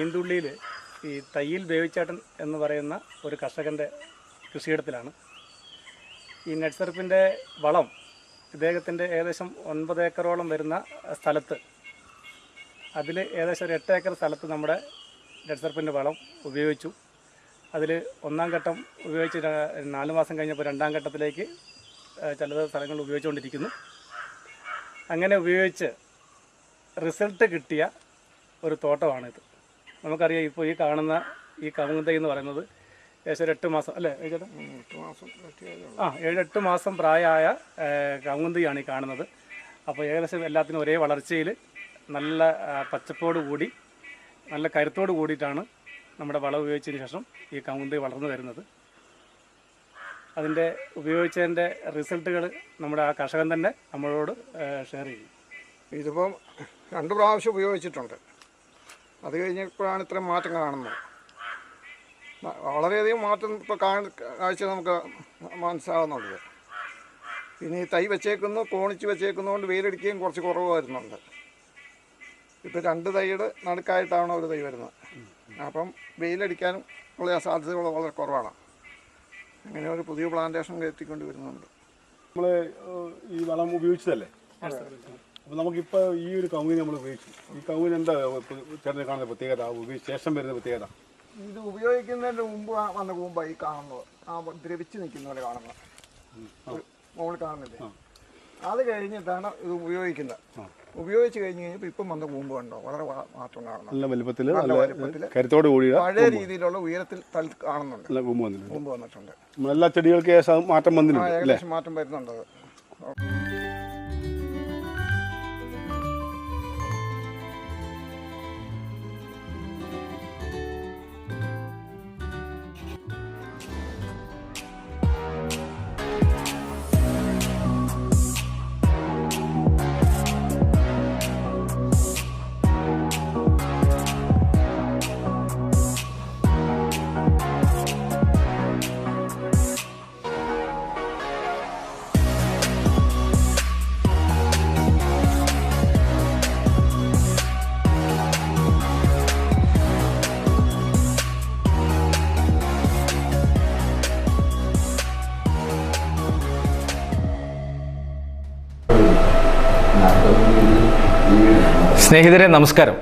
നീന്തുള്ളിയിൽ ഈ തയ്യിൽ വേവിച്ചേട്ടൻ എന്ന് പറയുന്ന ഒരു കർഷകൻ്റെ കൃഷിയിടത്തിലാണ് ഈ നെറ്റ്സർപ്പിൻ്റെ വളം. ഇദ്ദേഹത്തിൻ്റെ ഏകദേശം 9 ഏക്കറോളം വരുന്ന സ്ഥലത്ത്, അതിൽ ഏകദേശം ഒരു 8 ഏക്കർ സ്ഥലത്ത് നമ്മുടെ നെറ്റ്സർപ്പിൻ്റെ വളം ഉപയോഗിച്ചു. അതിൽ 1-ാം ഘട്ടം ഉപയോഗിച്ച് 4 മാസം കഴിഞ്ഞപ്പോൾ 2-ാം ഘട്ടത്തിലേക്ക് ചില സ്ഥലങ്ങൾ ഉപയോഗിച്ചുകൊണ്ടിരിക്കുന്നു. അങ്ങനെ ഉപയോഗിച്ച് റിസൾട്ട് കിട്ടിയ ഒരു തോട്ടമാണിത്. നമുക്കറിയാം, ഇപ്പോൾ ഈ കാണുന്ന ഈ കവുങ്ങ് എന്ന് പറയുന്നത് ഏകദേശം ഒരു 8 മാസം അല്ലേ ചേട്ടാ? 7-8 മാസം പ്രായമായ കവുങ്ങാണ് ഈ കാണുന്നത്. അപ്പോൾ ഏകദേശം എല്ലാത്തിനും ഒരേ വളർച്ചയിൽ നല്ല പച്ചപ്പോട് കൂടി നല്ല കരുത്തോട് കൂടിയിട്ടാണ് നമ്മുടെ വളം ഉപയോഗിച്ചതിന് ശേഷം ഈ കവുങ്ങ് വളർന്നു വരുന്നത്. അതിൻ്റെ ഉപയോഗിച്ചതിൻ്റെ റിസൾട്ടുകൾ നമ്മുടെ ആ കർഷകൻ തന്നെ നമ്മളോട് ഷെയർ ചെയ്യും. ഇതിപ്പം 2 പ്രാവശ്യം ഉപയോഗിച്ചിട്ടുണ്ട്. അത് കഴിഞ്ഞപ്പോഴാണ് ഇത്രയും മാറ്റം കാണുന്നത്. വളരെയധികം മാറ്റം ഇപ്പോൾ കാഴ്ച നമുക്ക് മനസ്സിലാകുന്നുണ്ട്. പിന്നെ ഈ തൈ വെച്ചേക്കുന്നു, കോണിച്ച് വെച്ചേക്കുന്നതുകൊണ്ട് വെയിലടിക്കുകയും കുറച്ച് കുറവ് വരുന്നുണ്ട്. ഇപ്പോൾ 2 തൈയുടെ നടുക്കായിട്ടാണ് ഒരു തൈ വരുന്നത്. അപ്പം വെയിലടിക്കാനും ഉള്ള സാധ്യതകൾ വളരെ കുറവാണ്. അങ്ങനെ ഒരു പുതിയ പ്ലാന്റേഷൻ എത്തിക്കൊണ്ട് വരുന്നുണ്ട്. നമ്മൾ ഈ വളം ഉപയോഗിച്ചതല്ലേ? അപ്പോൾ നമുക്കിപ്പോൾ ഈ ഒരു കവുങ്ങിന് നമ്മൾ ഉപയോഗിച്ചു. ഈ കവുങ്ങിന് എന്താ ചേട്ടനെ കാണുന്ന പ്രത്യേകത, ഉപയോഗിച്ച ശേഷം വരുന്ന പ്രത്യേകത? ഇത് ഉപയോഗിക്കുന്നതിന് മുമ്പ് വന്ന കൂമ്പായി കാണുന്നത്, ആ ദ്രവിച്ച് നിൽക്കുന്ന പോലെ കാണുന്നത്, മുകളിൽ കാണുന്നില്ലേ? അത് കഴിഞ്ഞിട്ടാണ് ഇത് ഉപയോഗിക്കുന്നത്. ഉപയോഗിച്ച് കഴിഞ്ഞ് കഴിഞ്ഞപ്പോൾ ഇപ്പം വന്ന കൂമ്പ് കണ്ടോ, വളരെ മാറ്റം കാണുന്നു. നല്ല വലുപ്പത്തിൽ കരുത്തോട് കൂടി പഴയ രീതിയിലുള്ള ഉയരത്തിൽ കാണുന്നുണ്ട്. കൂമ്പ് വന്നിട്ടുണ്ട്. എല്ലാ ചെടികൾക്ക് മാറ്റം വന്നിട്ടുണ്ട്, ഏകദേശം മാറ്റം വരുന്നുണ്ട്. സ്നേഹിതരെ നമസ്കാരം.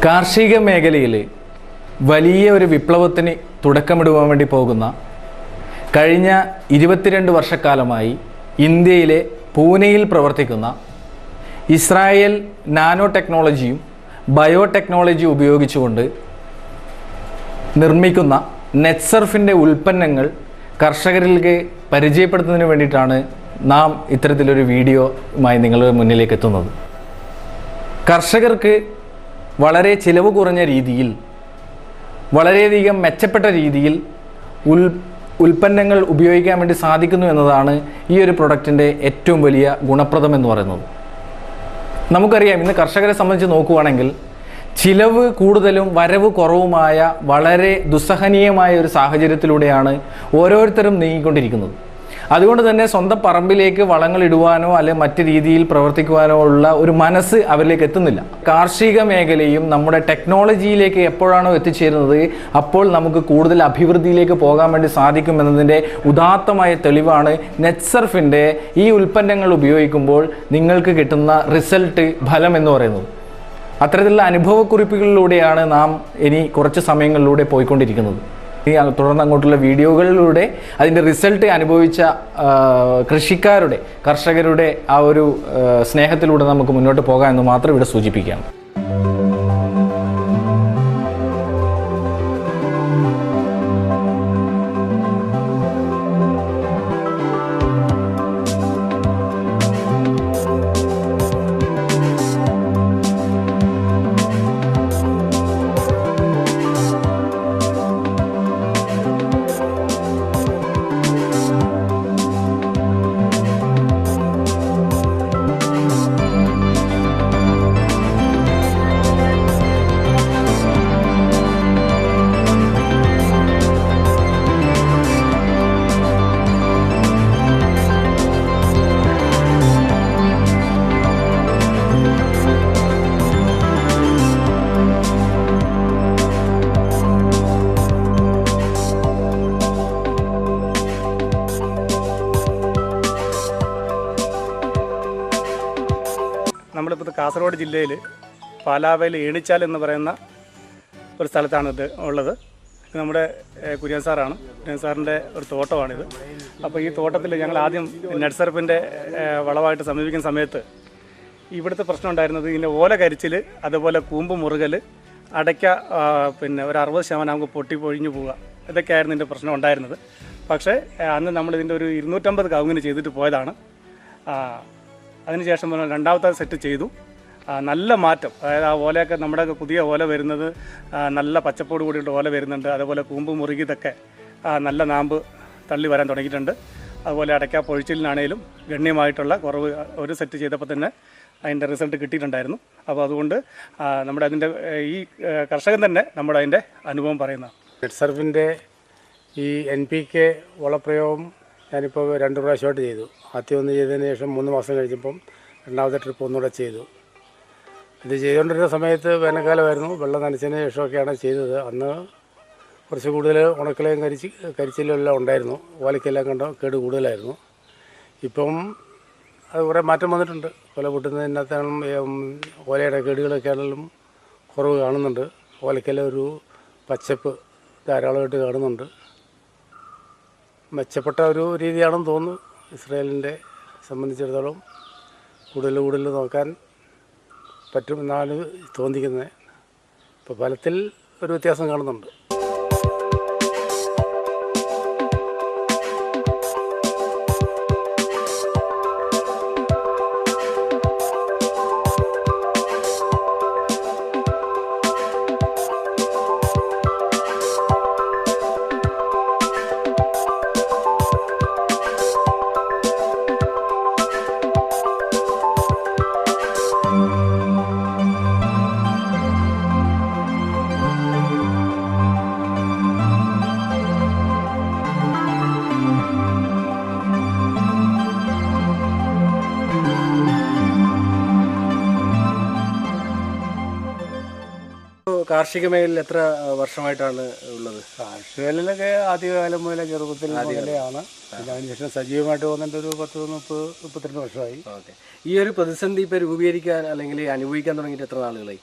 കാർഷിക മേഖലയിൽ വലിയ ഒരു വിപ്ലവത്തിന് തുടക്കമിടുവാൻ വേണ്ടി പോകുന്ന കഴിഞ്ഞ 22 വർഷക്കാലമായി ഇന്ത്യയിലെ പൂനെയിൽ പ്രവർത്തിക്കുന്ന ഇസ്രായേൽ നാനോ ടെക്നോളജിയും ബയോടെക്നോളജിയും ഉപയോഗിച്ചുകൊണ്ട് നിർമ്മിക്കുന്ന നെറ്റ്സർഫിൻ്റെ ഉൽപ്പന്നങ്ങൾ കർഷകരിലേക്ക് പരിചയപ്പെടുത്തുന്നതിന് വേണ്ടിയിട്ടാണ് നാം ഇത്തരത്തിലൊരു വീഡിയോയുമായി നിങ്ങളുടെ മുന്നിലേക്ക് എത്തുന്നത്. കർഷകർക്ക് വളരെ ചിലവ് കുറഞ്ഞ രീതിയിൽ, വളരെയധികം മെച്ചപ്പെട്ട രീതിയിൽ ഉൽപ്പന്നങ്ങൾ ഉപയോഗിക്കാൻ വേണ്ടി സാധിക്കുന്നു എന്നതാണ് ഈ ഒരു പ്രൊഡക്റ്റിൻ്റെ ഏറ്റവും വലിയ ഗുണപ്രദം എന്ന് പറയുന്നത്. നമുക്കറിയാം, ഇന്ന് കർഷകരെ സംബന്ധിച്ച് നോക്കുകയാണെങ്കിൽ ചിലവ് കൂടുതലും വരവ് കുറവുമായ വളരെ ദുസ്സഹനീയമായ ഒരു സാഹചര്യത്തിലൂടെയാണ് ഓരോരുത്തരും നീങ്ങിക്കൊണ്ടിരിക്കുന്നത്. അതുകൊണ്ട് തന്നെ സ്വന്തം പറമ്പിലേക്ക് വളങ്ങൾ ഇടുവാനോ അല്ലെങ്കിൽ മറ്റ് രീതിയിൽ പ്രവർത്തിക്കുവാനോ ഉള്ള ഒരു മനസ്സ് അവരിലേക്ക് എത്തുന്നില്ല. കാർഷിക മേഖലയും നമ്മുടെ ടെക്നോളജിയിലേക്ക് എപ്പോഴാണോ എത്തിച്ചേരുന്നത് അപ്പോൾ നമുക്ക് കൂടുതൽ അഭിവൃദ്ധിയിലേക്ക് പോകാൻ വേണ്ടി സാധിക്കും എന്നതിൻ്റെ ഉദാത്തമായ തെളിവാണ് നെറ്റ്സർഫിൻ്റെ ഈ ഉൽപ്പന്നങ്ങൾ ഉപയോഗിക്കുമ്പോൾ നിങ്ങൾക്ക് കിട്ടുന്ന റിസൾട്ട്, ഫലം എന്ന് പറയുന്നത്. അത്തരത്തിലുള്ള അനുഭവക്കുറിപ്പുകളിലൂടെയാണ് നാം ഇനി കുറച്ച് സമയങ്ങളിലൂടെ പോയിക്കൊണ്ടിരിക്കുന്നത്. തുടർന്ന് അങ്ങോട്ടുള്ള വീഡിയോകളിലൂടെ അതിൻ്റെ റിസൾട്ട് അനുഭവിച്ച കർഷകരുടെ ആ ഒരു സ്നേഹത്തിലൂടെ നമുക്ക് മുന്നോട്ട് പോകാം എന്ന് മാത്രം ഇവിടെ സൂചിപ്പിക്കുകയാണ്. കാസർഗോഡ് ജില്ലയിൽ പാലാവയിൽ ഏണിച്ചാൽ എന്ന് പറയുന്ന ഒരു സ്ഥലത്താണ് ഇത് ഉള്ളത്. ഇത് നമ്മുടെ കുര്യൻ സാറാണ്. കുര്യൻ സാറിൻ്റെ ഒരു തോട്ടമാണിത്. അപ്പോൾ ഈ തോട്ടത്തിൽ ഞങ്ങൾ ആദ്യം നട്സർപ്പിൻ്റെ വളമായിട്ട് സമീപിക്കുന്ന സമയത്ത് ഇവിടുത്തെ പ്രശ്നം ഉണ്ടായിരുന്നത് ഇതിൻ്റെ ഓല കരിച്ചിൽ, അതുപോലെ കൂമ്പ് മുറുകൽ, അടയ്ക്ക പിന്നെ ഒരു 60% നമുക്ക് പൊട്ടിപ്പൊഴിഞ്ഞു പോവുക, ഇതൊക്കെയായിരുന്നു ഇതിൻ്റെ പ്രശ്നം ഉണ്ടായിരുന്നത്. പക്ഷേ അന്ന് നമ്മളിതിൻ്റെ ഒരു 250 കവുങ്ങിന് ചെയ്തിട്ട് പോയതാണ്. അതിനുശേഷം രണ്ടാമത്തെ സെറ്റ് ചെയ്തു. നല്ല മാറ്റം, അതായത് ആ ഓലയൊക്കെ നമ്മുടെ പുതിയ ഓല വരുന്നത് നല്ല പച്ചപ്പോട് കൂടിയിട്ട് ഓല വരുന്നുണ്ട്. അതുപോലെ കൂമ്പ് മുറുകിയതൊക്കെ നല്ല നാമ്പ് തള്ളി വരാൻ തുടങ്ങിയിട്ടുണ്ട്. അതുപോലെ അടയ്ക്ക പൊഴിച്ചിലിനാണേലും ഗണ്യമായിട്ടുള്ള കുറവ് ഒരു സെറ്റ് ചെയ്തപ്പോൾ തന്നെ അതിൻ്റെ റിസൾട്ട് കിട്ടിയിട്ടുണ്ടായിരുന്നു. അപ്പോൾ അതുകൊണ്ട് നമ്മുടെ അതിൻ്റെ ഈ കർഷകൻ തന്നെ നമ്മുടെ അതിൻ്റെ അനുഭവം പറയുന്ന നട്സർപ്പിൻ്റെ ഈ NPK വളപ്രയോഗം ഞാനിപ്പോൾ 2 പ്രാവശ്യമായിട്ട് ചെയ്തു. ആദ്യം ഒന്ന് ചെയ്തതിന് ശേഷം 3 മാസം കഴിഞ്ഞപ്പം രണ്ടാമത്തെ ട്രിപ്പ് ഒന്നുകൂടെ ചെയ്തു. ഇത് ചെയ്തുകൊണ്ടിരുന്ന സമയത്ത് വേനൽക്കാലമായിരുന്നു. വെള്ളം നനച്ചതിന് ശേഷമൊക്കെയാണ് ചെയ്തത്. അന്ന് കുറച്ച് കൂടുതൽ ഉണക്കലയും കരിച്ചിലും എല്ലാം ഉണ്ടായിരുന്നു. ഓലയ്ക്കെല്ലാം കണ്ട കേട് കൂടുതലായിരുന്നു. ഇപ്പം അത് കുറേ മാറ്റം വന്നിട്ടുണ്ട്. ഓല പൊട്ടുന്നതിനകത്താണെങ്കിലും ഓലയുടെ കേടുകളൊക്കെ ആണെങ്കിലും കുറവ് കാണുന്നുണ്ട്. ഓലയ്ക്കെല്ലാം ഒരു പച്ചപ്പ് ധാരാളമായിട്ട് കാണുന്നുണ്ട്. മെച്ചപ്പെട്ട ഒരു രീതിയാണെന്ന് തോന്നുന്നു. ഇസ്രായേലിൻ്റെ സംബന്ധിച്ചിടത്തോളം കൂടുതൽ നോക്കാൻ പറ്റുമെന്നാണ് തോന്നിക്കുന്നത്. ഇപ്പോൾ ഫലത്തിൽ ഒരു വ്യത്യാസം കാണുന്നുണ്ട്. കാർഷിക മേഖലയിൽ എത്ര വർഷമായിട്ടാണ് ഉള്ളത്? കാർഷികയിലൊക്കെ ആദ്യകാലം മുതലേ ചെറുപ്പത്തിൽ മുതലെയാണ്. പിന്നെ അതിനുശേഷം സജീവമായിട്ട് വന്നിട്ട് ഒരു 30-32 വർഷമായി. ഓക്കെ. ഈ ഒരു പ്രതിസന്ധി ഇപ്പോൾ രൂപീകരിക്കാൻ അല്ലെങ്കിൽ അനുഭവിക്കാൻ തുടങ്ങിയിട്ട് എത്ര നാളുകളായി?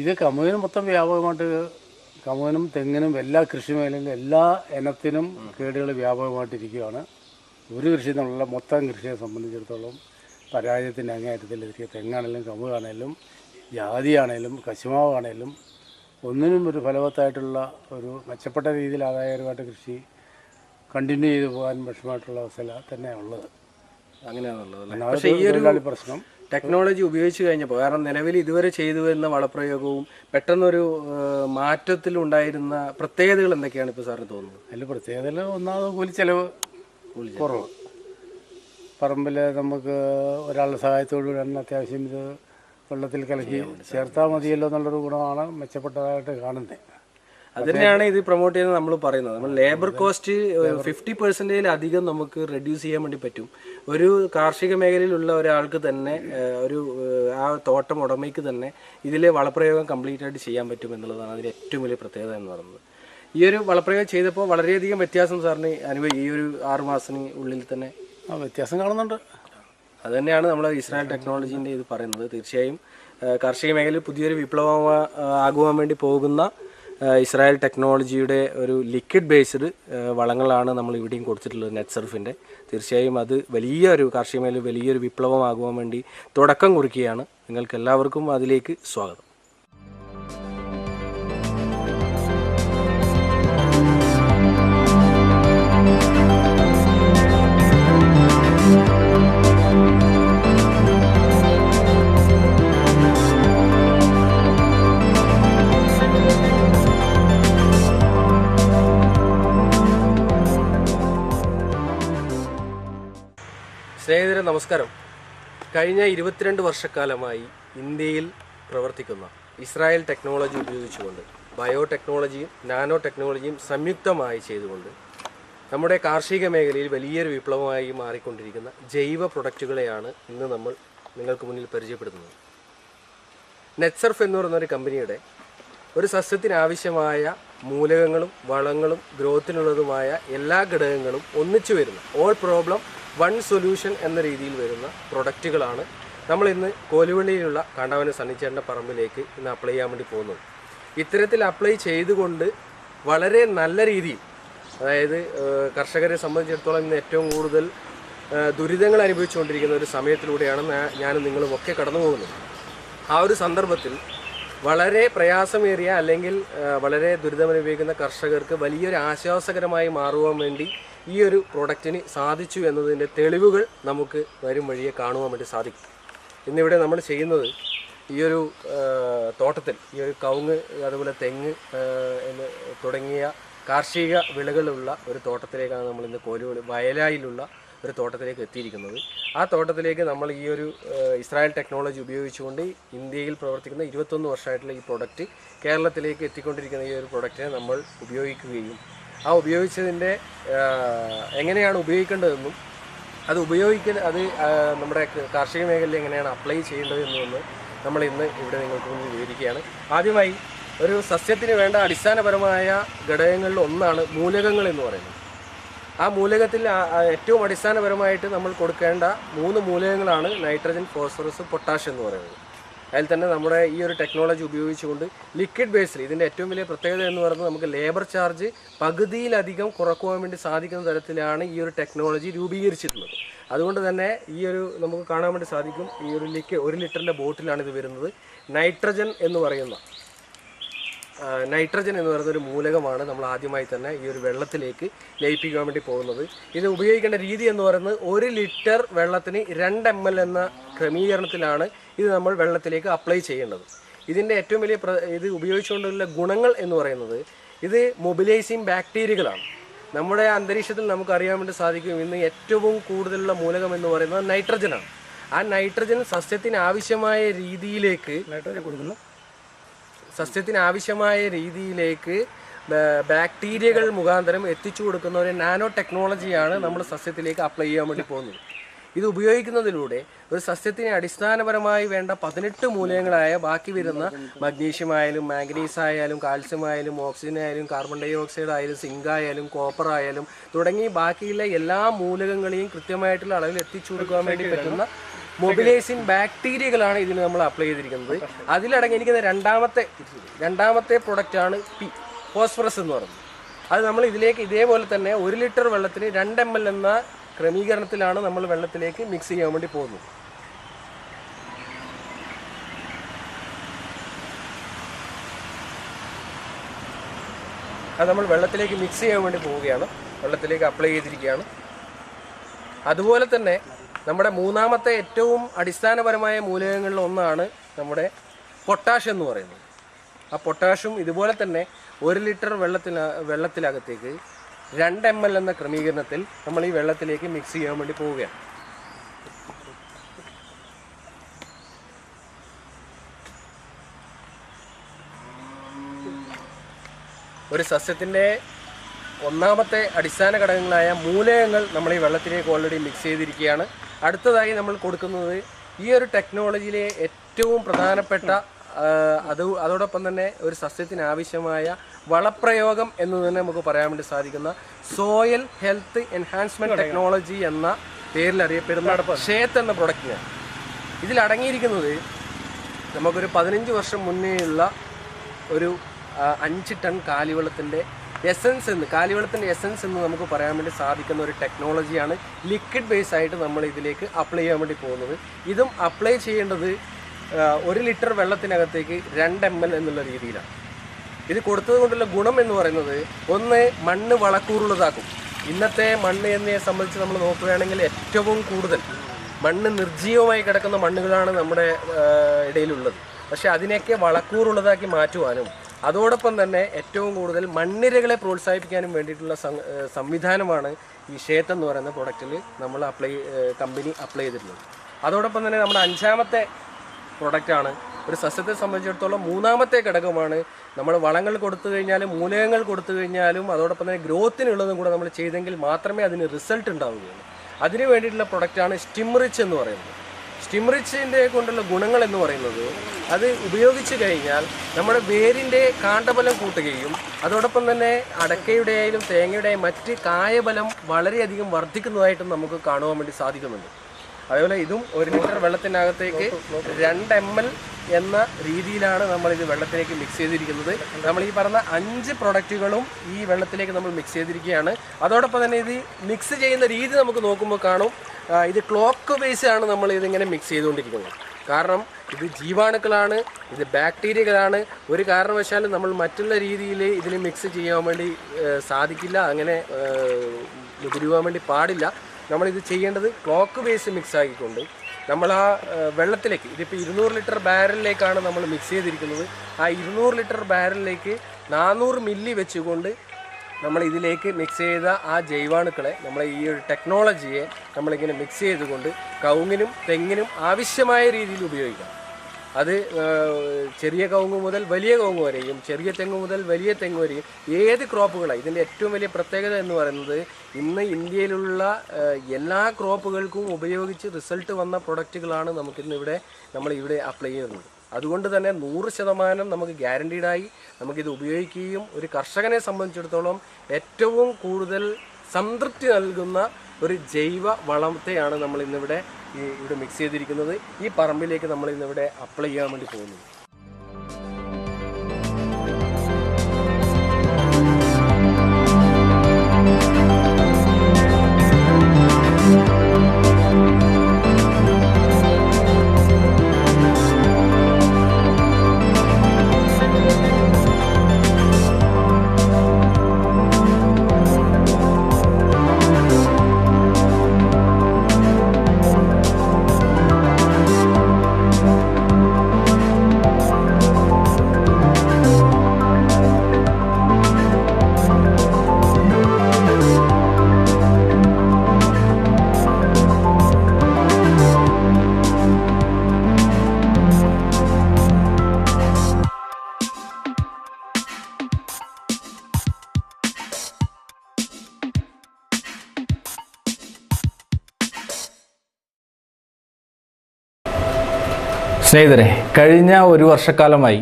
ഇത് കമുകിനും മൊത്തം വ്യാപകമായിട്ട്, കമുകിനും തെങ്ങിനും എല്ലാ കൃഷി മേഖലയിലും എല്ലാ ഇനത്തിനും കേടുകൾ വ്യാപകമായിട്ടിരിക്കുകയാണ്. ഒരു കൃഷി എന്നുള്ള മൊത്തം കൃഷിയെ സംബന്ധിച്ചിടത്തോളം പരാജയത്തിൻ്റെ അങ്ങേയറ്റത്തിലെത്തിയ തെങ്ങാണേലും കമുകാണേലും ജാതിയാണേലും കശുമാവാണേലും ഒന്നിനും ഒരു ഫലവത്തായിട്ടുള്ള ഒരു മെച്ചപ്പെട്ട രീതിയിൽ ആദായകരമായിട്ട് കൃഷി കണ്ടിന്യൂ ചെയ്തു പോകാൻ വിഷമമായിട്ടുള്ള അവസ്ഥ തന്നെയാണ് ഉള്ളത്. അങ്ങനെയാണുള്ളത്. പക്ഷേ ഈ ഒരു പ്രശ്നം ടെക്നോളജി ഉപയോഗിച്ച് കഴിഞ്ഞപ്പോൾ, കാരണം നിലവിൽ ഇതുവരെ ചെയ്തു വരുന്ന വളപ്രയോഗവും പെട്ടെന്നൊരു മാറ്റത്തിലുണ്ടായിരുന്ന പ്രത്യേകതകൾ എന്തൊക്കെയാണ് ഇപ്പോൾ സാറിന് തോന്നുന്നത്? അതിൽ പ്രത്യേകതയിൽ ഒന്നാമത് കൂലിച്ചെലവ് കുറവ്. പറമ്പിൽ നമുക്ക് ഒരാളുടെ സഹായത്തോടുകൂടി അത്യാവശ്യം ഇത് വെള്ളത്തിൽ കലക്കി ചേർത്താൽ മതിയല്ലോ എന്നുള്ളൊരു ഗുണമാണ് മെച്ചപ്പെട്ടതായിട്ട് കാണുന്നത്. അത് തന്നെയാണ് ഇത് പ്രൊമോട്ട് ചെയ്യുന്നത്. നമ്മൾ പറയുന്നത് നമ്മൾ ലേബർ കോസ്റ്റ് 50% അധികം നമുക്ക് റെഡ്യൂസ് ചെയ്യാൻ വേണ്ടി പറ്റും. ഒരു കാർഷിക മേഖലയിലുള്ള ഒരാൾക്ക് തന്നെ, ഒരു ആ തോട്ടം ഉടമയ്ക്ക് തന്നെ ഇതിലെ വളപ്രയോഗം കംപ്ലീറ്റ് ആയിട്ട് ചെയ്യാൻ പറ്റും എന്നുള്ളതാണ് അതിൻ്റെ ഏറ്റവും വലിയ പ്രത്യേകത എന്ന് പറയുന്നത്. ഈ ഒരു വളപ്രയോഗം ചെയ്തപ്പോൾ വളരെയധികം വ്യത്യാസം സാറിന് ഈ ഒരു 6 മാസത്തിന് ഉള്ളിൽ തന്നെ വ്യത്യാസം കാണുന്നുണ്ട്. അതുതന്നെയാണ് നമ്മൾ ഇസ്രായേൽ ടെക്നോളജീൻ്റെ ഇത് പറയുന്നത്. തീർച്ചയായും കാർഷിക മേഖലയിൽ പുതിയൊരു വിപ്ലവം ആകുവാൻ വേണ്ടി പോകുന്ന ഇസ്രായേൽ ടെക്നോളജിയുടെ ഒരു ലിക്വിഡ് ബേസ്ഡ് വളങ്ങളാണ് നമ്മൾ ഇവിടെയും കൊടുത്തിട്ടുള്ളത്, നട്സർഫിൻ്റെ. തീർച്ചയായും അത് വലിയൊരു കാർഷിക മേഖലയിൽ വലിയൊരു വിപ്ലവമാകുവാൻ വേണ്ടി തുടക്കം കുറിക്കുകയാണ്. നിങ്ങൾക്ക് എല്ലാവർക്കും അതിലേക്ക് സ്വാഗതം. സ്നേഹിതരെ നമസ്കാരം. കഴിഞ്ഞ 22 വർഷക്കാലമായി ഇന്ത്യയിൽ പ്രവർത്തിക്കുന്ന ഇസ്രായേൽ ടെക്നോളജി ഉപയോഗിച്ചുകൊണ്ട് ബയോടെക്നോളജിയും നാനോ ടെക്നോളജിയും സംയുക്തമായി ചെയ്തുകൊണ്ട് നമ്മുടെ കാർഷിക മേഖലയിൽ വലിയൊരു വിപ്ലവമായി മാറിക്കൊണ്ടിരിക്കുന്ന ജൈവ പ്രൊഡക്റ്റുകളെയാണ് ഇന്ന് നമ്മൾ നിങ്ങൾക്ക് മുന്നിൽ പരിചയപ്പെടുത്തുന്നത്. നെറ്റ്സർഫ് എന്ന് പറയുന്ന ഒരു കമ്പനിയുടെ ഒരു സസ്യത്തിനാവശ്യമായ മൂലകങ്ങളും വളങ്ങളും ഗ്രോത്തിനുള്ളതുമായ എല്ലാ ഘടകങ്ങളും ഒന്നിച്ചു വരുന്ന ഓൾ പ്രോബ്ലം വൺ സൊല്യൂഷൻ എന്ന രീതിയിൽ വരുന്ന പ്രൊഡക്റ്റുകളാണ് നമ്മൾ ഇന്ന് കോലുവള്ളിയിലുള്ള കാണ്ടാവന സണ്ണിച്ചേട്ടൻ്റെ പറമ്പിലേക്ക് ഇന്ന് അപ്ലൈ ചെയ്യാൻ വേണ്ടി പോകുന്നത്. ഇത്തരത്തിൽ അപ്ലൈ ചെയ്തുകൊണ്ട് വളരെ നല്ല രീതിയിൽ, അതായത് കർഷകരെ സംബന്ധിച്ചിടത്തോളം ഇന്ന് ഏറ്റവും കൂടുതൽ ദുരിതങ്ങൾ അനുഭവിച്ചുകൊണ്ടിരിക്കുന്ന ഒരു സമയത്തിലൂടെയാണ് ഞാനും നിങ്ങളും ഒക്കെ കടന്നു പോകുന്നത്. ആ ഒരു സന്ദർഭത്തിൽ വളരെ പ്രയാസമേറിയ അല്ലെങ്കിൽ വളരെ ദുരിതമനുഭവിക്കുന്ന കർഷകർക്ക് വലിയൊരു ആശ്വാസകരമായി മാറുവാൻ വേണ്ടി ഈ ഒരു പ്രൊഡക്റ്റിന് സാധിച്ചു എന്നതിൻ്റെ തെളിവുകൾ നമുക്ക് വരും വഴിയെ കാണുവാൻ വേണ്ടി സാധിക്കും. ഇന്നിവിടെ നമ്മൾ ചെയ്യുന്നത് ഈ ഒരു തോട്ടത്തിൽ ഈ ഒരു കവുങ്ങ്, അതുപോലെ തെങ്ങ് തുടങ്ങിയ കാർഷിക വിളകളുള്ള ഒരു തോട്ടത്തിലേക്കാണ് നമ്മൾ ഇന്ന് വയലായിലുള്ള ഒരു തോട്ടത്തിലേക്ക് എത്തിയിരിക്കുന്നത്. ആ തോട്ടത്തിലേക്ക് നമ്മൾ ഈ ഒരു ഇസ്രായേൽ ടെക്നോളജി ഉപയോഗിച്ചുകൊണ്ട് ഇന്ത്യയിൽ പ്രവർത്തിക്കുന്ന 21 വർഷമായിട്ടുള്ള ഈ പ്രൊഡക്റ്റ് കേരളത്തിലേക്ക് എത്തിക്കൊണ്ടിരിക്കുന്ന ഈ ഒരു പ്രൊഡക്റ്റിനെ നമ്മൾ ഉപയോഗിക്കുകയും ആ ഉപയോഗിച്ചതിൻ്റെ എങ്ങനെയാണ് ഉപയോഗിക്കേണ്ടതെന്നും അത് നമ്മുടെ കാർഷിക മേഖലയിൽ എങ്ങനെയാണ് അപ്ലൈ ചെയ്യേണ്ടതെന്നും നമ്മൾ ഇന്ന് ഇവിടെ നിങ്ങൾക്ക് മുന്നിൽ വിവരിക്കുകയാണ്. ആദ്യമായി ഒരു സസ്യത്തിന് വേണ്ട അടിസ്ഥാനപരമായ ഘടകങ്ങളിൽ ഒന്നാണ് മൂലകങ്ങൾ എന്ന് പറയുന്നത്. ആ മൂലകത്തിൽ ഏറ്റവും അടിസ്ഥാനപരമായിട്ട് നമ്മൾ കൊടുക്കേണ്ട 3 മൂലകങ്ങളാണ് നൈട്രജൻ, ഫോസ്ഫറസ്, പൊട്ടാഷ് എന്ന് പറയുന്നത്. അതിൽ തന്നെ നമ്മുടെ ഈ ഒരു ടെക്നോളജി ഉപയോഗിച്ചുകൊണ്ട് ലിക്വിഡ് ബേസിൽ ഇതിൻ്റെ ഏറ്റവും വലിയ പ്രത്യേകത എന്ന് പറയുന്നത് നമുക്ക് ലേബർ ചാർജ് പകുതിയിലധികം കുറക്കുവാൻ വേണ്ടി സാധിക്കുന്ന തരത്തിലാണ് ഈ ഒരു ടെക്നോളജി രൂപീകരിച്ചിട്ടുള്ളത്. അതുകൊണ്ട് തന്നെ ഈ ഒരു നമുക്ക് കാണാൻ വേണ്ടി സാധിക്കും, ഈ ഒരു 1 ലിറ്ററിൻ്റെ ബോട്ടിലാണ് ഇത് വരുന്നത്. നൈട്രജൻ എന്ന് പറയുന്ന ഒരു മൂലകമാണ് നമ്മൾ ആദ്യമായി തന്നെ ഈ ഒരു വെള്ളത്തിലേക്ക് ലയിപ്പിക്കാൻ വേണ്ടി പോകുന്നത്. ഇത് ഉപയോഗിക്കേണ്ട രീതി എന്ന് പറയുന്നത് 1 ലിറ്റർ വെള്ളത്തിന് 2 ml എന്ന ക്രമീകരണത്തിലാണ് ഇത് നമ്മൾ വെള്ളത്തിലേക്ക് അപ്ലൈ ചെയ്യേണ്ടത്. ഇതിൻ്റെ ഏറ്റവും വലിയ ഇത് ഉപയോഗിച്ചുകൊണ്ടുള്ള ഗുണങ്ങൾ എന്ന് പറയുന്നത് ഇത് മൊബിലൈസിങ് ബാക്ടീരിയകളാണ്. നമ്മുടെ അന്തരീക്ഷത്തിൽ നമുക്കറിയാൻ വേണ്ടി സാധിക്കും ഇന്ന് ഏറ്റവും കൂടുതലുള്ള മൂലകം എന്ന് പറയുന്നത് നൈട്രജനാണ്. ആ നൈട്രജൻ സസ്യത്തിന് ആവശ്യമായ രീതിയിലേക്ക് ബാക്ടീരിയകൾ മുഖാന്തരം എത്തിച്ചു കൊടുക്കുന്ന ഒരു നാനോ ടെക്നോളജിയാണ് നമ്മൾ സസ്യത്തിലേക്ക് അപ്ലൈ ചെയ്യാൻ വേണ്ടി പോകുന്നത്. ഇത് ഉപയോഗിക്കുന്നതിലൂടെ ഒരു സസ്യത്തിന് അടിസ്ഥാനപരമായി വേണ്ട 18 മൂലകങ്ങളായ ബാക്കി വരുന്ന മഗ്നീഷ്യം ആയാലും മാംഗനീസ് ആയാലും കാൽസ്യം ആയാലും ഓക്സിജൻ ആയാലും കാർബൺ ഡൈ ഓക്സൈഡ് ആയാലും സിങ്ക് ആയാലും കോപ്പർ ആയാലും തുടങ്ങി ബാക്കിയുള്ള എല്ലാ മൂലകങ്ങളെയും കൃത്യമായിട്ടുള്ള അളവിൽ എത്തിച്ചു കൊടുക്കാൻ വേണ്ടി പറ്റുന്ന മൊബിലൈസിങ് ബാക്ടീരിയകളാണ് ഇതിന് നമ്മൾ അപ്ലൈ ചെയ്തിരിക്കുന്നത്. അതിലടങ്ങിയിരിക്കുന്ന രണ്ടാമത്തെ പ്രൊഡക്റ്റാണ് ഫോസ്ഫറസ് എന്ന് പറയുന്നത്. അത് നമ്മൾ ഇതിലേക്ക് ഇതേപോലെ തന്നെ 1 ലിറ്റർ വെള്ളത്തിന് 2 ml എന്ന ക്രമീകരണത്തിലാണ് നമ്മൾ വെള്ളത്തിലേക്ക് മിക്സ് ചെയ്യാൻ വേണ്ടി പോകുന്നത്. അത് നമ്മൾ വെള്ളത്തിലേക്ക് മിക്സ് ചെയ്യാൻ വേണ്ടി പോവുകയാണ്, വെള്ളത്തിലേക്ക് അപ്ലൈ ചെയ്തിരിക്കുകയാണ്. അതുപോലെ തന്നെ നമ്മുടെ മൂന്നാമത്തെ ഏറ്റവും അടിസ്ഥാനപരമായ മൂലകങ്ങളിൽ ഒന്നാണ് നമ്മുടെ പൊട്ടാഷ് എന്ന് പറയുന്നത്. ആ പൊട്ടാഷും ഇതുപോലെ തന്നെ 1 ലിറ്റർ വെള്ളത്തിലകത്തേക്ക് 2 ml എന്ന ക്രമീകരണത്തിൽ നമ്മൾ ഈ വെള്ളത്തിലേക്ക് മിക്സ് ചെയ്യാൻ വേണ്ടി പോവുകയാണ്. ഒരു സസ്യത്തിൻ്റെ ഒന്നാമത്തെ അടിസ്ഥാന ഘടകങ്ങളായ മൂലകങ്ങൾ നമ്മൾ ഈ വെള്ളത്തിലേക്ക് ഓൾറെഡി മിക്സ് ചെയ്തിരിക്കുകയാണ്. അടുത്തതായി നമ്മൾ കൊടുക്കുന്നത് ഈ ഒരു ടെക്നോളജിയിലെ ഏറ്റവും പ്രധാനപ്പെട്ട അതോടൊപ്പം തന്നെ ഒരു സസ്യത്തിന് ആവശ്യമായ വളപ്രയോഗം എന്ന് തന്നെ നമുക്ക് പറയാൻ വേണ്ടി സാധിക്കുന്ന സോയിൽ ഹെൽത്ത് എൻഹാൻസ്മെൻറ്റ് ടെക്നോളജി എന്ന പേരിൽ അറിയപ്പെടുന്ന ഷേത്ത് എന്ന പ്രൊഡക്റ്റിനാണ്. ഇതിലടങ്ങിയിരിക്കുന്നത് നമുക്കൊരു 15 വർഷം മുന്നേയുള്ള ഒരു 5 ടൺ കാലിവെള്ളത്തിൻ്റെ എസൻസ് എന്ന് നമുക്ക് പറയാൻ വേണ്ടി സാധിക്കുന്ന ഒരു ടെക്നോളജിയാണ് ലിക്വിഡ് ബേസ് ആയിട്ട് നമ്മൾ ഇതിലേക്ക് അപ്ലൈ ചെയ്യാൻ വേണ്ടി പോകുന്നത്. ഇതും അപ്ലൈ ചെയ്യേണ്ടത് 1 ലിറ്റർ വെള്ളത്തിനകത്തേക്ക് 2 ml എന്നുള്ള രീതിയിലാണ്. ഇത് കൊടുത്തത് കൊണ്ടുള്ള ഗുണം എന്ന് പറയുന്നത് ഒന്ന്, മണ്ണ് വളക്കൂറുള്ളതാക്കും. ഇന്നത്തെ മണ്ണ് എന്നതിനെ സംബന്ധിച്ച് നമ്മൾ നോക്കുകയാണെങ്കിൽ ഏറ്റവും കൂടുതൽ മണ്ണ് നിർജ്ജീവമായി കിടക്കുന്ന മണ്ണുകളാണ് നമ്മുടെ ഇടയിലുള്ളത്. പക്ഷേ അതിനെയൊക്കെ വളക്കൂറുള്ളതാക്കി മാറ്റുവാനും അതോടൊപ്പം തന്നെ ഏറ്റവും കൂടുതൽ മണ്ണിരകളെ പ്രോത്സാഹിപ്പിക്കാനും വേണ്ടിയിട്ടുള്ള സംവിധാനമാണ് ഈ ഷേത്ത് എന്ന് പറയുന്ന പ്രൊഡക്റ്റിൽ നമ്മൾ കമ്പനി അപ്ലൈ ചെയ്തിട്ടുള്ളത്. അതോടൊപ്പം തന്നെ നമ്മുടെ 5ാമത്തെ പ്രൊഡക്റ്റാണ് ഒരു സസ്യത്തെ സംബന്ധിച്ചിടത്തോളം 3ാമത്തെ ഘടകമാണ്. നമ്മൾ വളങ്ങൾ കൊടുത്തു കഴിഞ്ഞാലും മൂലകങ്ങൾ കൊടുത്തു കഴിഞ്ഞാലും അതോടൊപ്പം തന്നെ ഗ്രോത്തിനുള്ളതും കൂടെ നമ്മൾ ചെയ്തെങ്കിൽ മാത്രമേ അതിന് റിസൾട്ട് ഉണ്ടാവുകയുള്ളൂ. അതിന് വേണ്ടിയിട്ടുള്ള പ്രൊഡക്റ്റാണ് സ്റ്റിംറിച്ച് എന്ന് പറയുന്നത്. സ്റ്റിംറിച്ചിൻ്റെ കൊണ്ടുള്ള ഗുണങ്ങൾ എന്ന് പറയുന്നത് അത് ഉപയോഗിച്ച് കഴിഞ്ഞാൽ നമ്മുടെ വേരിൻ്റെ കാണ്ഡബലം കൂട്ടുകയും അതോടൊപ്പം തന്നെ അടക്കയുടെയായാലും തേങ്ങയുടെയും മറ്റ് കായബലം വളരെയധികം വർദ്ധിക്കുന്നതായിട്ടും നമുക്ക് കാണുവാൻ വേണ്ടി സാധിക്കുന്നുണ്ട്. അതേപോലെ ഇതും 1 ലിറ്റർ വെള്ളത്തിനകത്തേക്ക് 2 ml എന്ന രീതിയിലാണ് നമ്മളിത് വെള്ളത്തിലേക്ക് മിക്സ് ചെയ്തിരിക്കുന്നത്. നമ്മൾ ഈ പറഞ്ഞ 5 പ്രൊഡക്റ്റുകളും ഈ വെള്ളത്തിലേക്ക് നമ്മൾ മിക്സ് ചെയ്തിരിക്കുകയാണ്. അതോടൊപ്പം തന്നെ ഇത് മിക്സ് ചെയ്യുന്ന രീതി നമുക്ക് നോക്കുമ്പോൾ കാണും, ഇത് ക്ലോക്ക് ബേസ് ആണ് നമ്മൾ ഇതിങ്ങനെ മിക്സ് ചെയ്തുകൊണ്ടിരിക്കുന്നത്. കാരണം ഇത് ജീവാണുക്കളാണ്, ഇത് ബാക്ടീരിയകളാണ്. ഒരു കാരണവശാലും നമ്മൾ മറ്റുള്ള രീതിയിൽ ഇതിൽ മിക്സ് ചെയ്യാൻ വേണ്ടി സാധിക്കില്ല, അങ്ങനെ മുതിരുവാൻ വേണ്ടി പാടില്ല. നമ്മളിത് ചെയ്യേണ്ടത് ക്ലോക്ക് ബേസ് മിക്സ് ആക്കിക്കൊണ്ട് നമ്മൾ ആ വെള്ളത്തിലേക്ക്, ഇതിപ്പോൾ 200 ലിറ്റർ ബാരലിലേക്കാണ് നമ്മൾ മിക്സ് ചെയ്തിരിക്കുന്നത്. ആ 200 ലിറ്റർ ബാരലിലേക്ക് 400 മില്ലി വെച്ചുകൊണ്ട് നമ്മൾ ഇതിലേക്ക് മിക്സ് ചെയ്ത ആ ജൈവാണുക്കളെ, നമ്മളെ ഈ ഒരു ടെക്നോളജിയെ നമ്മളിങ്ങനെ മിക്സ് ചെയ്തുകൊണ്ട് കവുങ്ങിനും തെങ്ങിനും ആവശ്യമായ രീതിയിൽ ഉപയോഗിക്കാം. അത് ചെറിയ കവുങ്ങ് മുതൽ വലിയ കവുങ്ങ് വരെയും ചെറിയ തെങ്ങ് മുതൽ വലിയ തെങ്ങ് വരെയും ഏത് ക്രോപ്പുകളാണ്. ഇതിൻ്റെ ഏറ്റവും വലിയ പ്രത്യേകത എന്ന് പറയുന്നത് ഇന്ന് ഇന്ത്യയിലുള്ള എല്ലാ ക്രോപ്പുകൾക്കും ഉപയോഗിച്ച് റിസൾട്ട് വന്ന പ്രൊഡക്റ്റുകളാണ് നമ്മളിവിടെ അപ്ലൈ ചെയ്യുന്നത്. അതുകൊണ്ട് തന്നെ 100% നമുക്ക് ഗ്യാരണ്ടീഡായി നമുക്കിത് ഉപയോഗിക്കുകയും ഒരു കർഷകനെ സംബന്ധിച്ചിടത്തോളം ഏറ്റവും കൂടുതൽ സംതൃപ്തി നൽകുന്ന ഒരു ജൈവ വളത്തെയാണ് നമ്മൾ ഇന്നിവിടെ മിക്സ് ചെയ്തിരിക്കുന്നത്. ഈ പറമ്പിലേക്ക് നമ്മൾ ഇന്നിവിടെ അപ്ലൈ ചെയ്യാൻ വേണ്ടി പോകുന്നത്. സ്നേഹിതരെ, കഴിഞ്ഞ ഒരു വർഷക്കാലമായി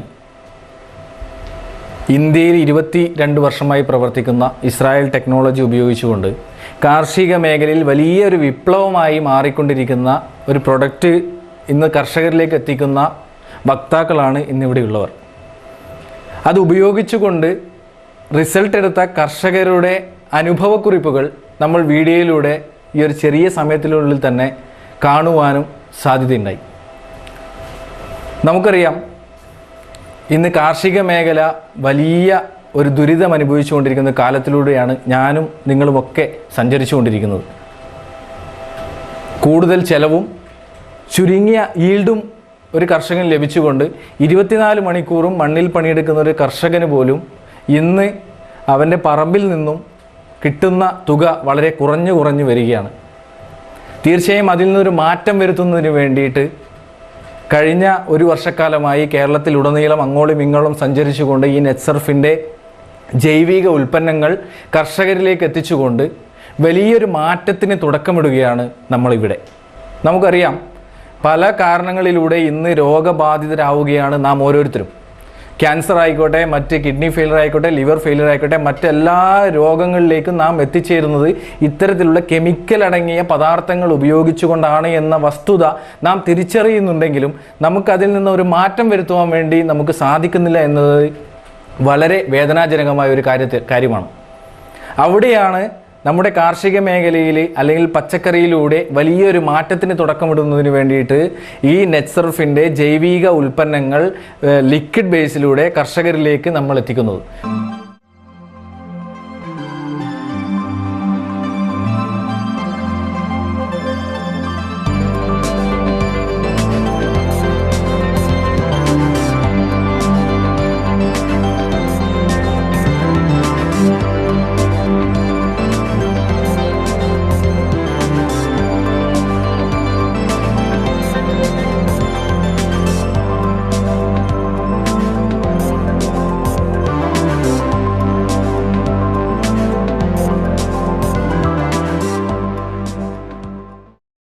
ഇന്ത്യയിൽ 22 വർഷമായി പ്രവർത്തിക്കുന്ന ഇസ്രായേൽ ടെക്നോളജി ഉപയോഗിച്ചുകൊണ്ട് കാർഷിക മേഖലയിൽ വലിയൊരു വിപ്ലവമായി മാറിക്കൊണ്ടിരിക്കുന്ന ഒരു പ്രൊഡക്റ്റ് ഇന്ന് കർഷകരിലേക്ക് എത്തിക്കുന്ന വക്താക്കളാണ് ഇന്നിവിടെയുള്ളവർ. അത് ഉപയോഗിച്ചുകൊണ്ട് റിസൾട്ട് എടുത്ത കർഷകരുടെ അനുഭവക്കുറിപ്പുകൾ നമ്മൾ വീഡിയോയിലൂടെ ഈ ഒരു ചെറിയ സമയത്തിനുള്ളിൽ തന്നെ കാണുവാനും സാധ്യതയുണ്ടായി. നമുക്കറിയാം, ഇന്ന് കാർഷിക മേഖല വലിയ ഒരു ദുരിതം അനുഭവിച്ചുകൊണ്ടിരിക്കുന്ന കാലത്തിലൂടെയാണ് ഞാനും നിങ്ങളുമൊക്കെ സഞ്ചരിച്ചുകൊണ്ടിരിക്കുന്നത്. കൂടുതൽ ചെലവും ചുരുങ്ങിയ ഈൽഡും ഒരു കർഷകന് ലഭിച്ചുകൊണ്ട് 24 മണിക്കൂറും മണ്ണിൽ പണിയെടുക്കുന്ന ഒരു കർഷകന് പോലും ഇന്ന് അവൻ്റെ പറമ്പിൽ നിന്നും കിട്ടുന്ന തുക വളരെ കുറഞ്ഞു വരികയാണ്. തീർച്ചയായും അതിൽ നിന്നൊരു മാറ്റം വരുത്തുന്നതിന് വേണ്ടിയിട്ട് കഴിഞ്ഞ ഒരു വർഷക്കാലമായി കേരളത്തിലുടനീളം അങ്ങോളം ഇങ്ങോളം സഞ്ചരിച്ചുകൊണ്ട് ഈ നെറ്റ്സർഫിൻ്റെ ജൈവിക ഉൽപ്പന്നങ്ങൾ കർഷകരിലേക്ക് എത്തിച്ചുകൊണ്ട് വലിയൊരു മാറ്റത്തിന് തുടക്കമിടുകയാണ് നമ്മളിവിടെ. നമുക്കറിയാം, പല കാരണങ്ങളിലൂടെ ഇന്ന് രോഗബാധിതരാവുകയാണ് നാം ഓരോരുത്തരും. ക്യാൻസർ ആയിക്കോട്ടെ, മറ്റ് കിഡ്നി ഫെയിലർ ആയിക്കോട്ടെ, ലിവർ ഫെയിലർ ആയിക്കോട്ടെ, മറ്റെല്ലാ രോഗങ്ങളിലേക്കും നാം എത്തിച്ചേരുന്നത് ഇത്തരത്തിലുള്ള കെമിക്കൽ അടങ്ങിയ പദാർത്ഥങ്ങൾ ഉപയോഗിച്ചുകൊണ്ടാണ് എന്ന വസ്തുത നാം തിരിച്ചറിയുന്നുണ്ടെങ്കിലും നമുക്കതിൽ നിന്ന് ഒരു മാറ്റം വരുത്തുവാൻ വേണ്ടി നമുക്ക് സാധിക്കുന്നില്ല എന്നത് വളരെ വേദനാജനകമായ ഒരു കാര്യമാണ്. അവിടെയാണ് നമ്മുടെ കാർഷിക മേഖലയിൽ അല്ലെങ്കിൽ പച്ചക്കറിയിലൂടെ വലിയൊരു മാറ്റത്തിന് തുടക്കമിടുന്നതിന് വേണ്ടിയിട്ട് ഈ നെറ്റ്സർഫിൻ്റെ ജൈവിക ഉൽപ്പന്നങ്ങൾ ലിക്വിഡ് ബേസിലൂടെ കർഷകരിലേക്ക് നമ്മൾ എത്തിക്കുന്നത്.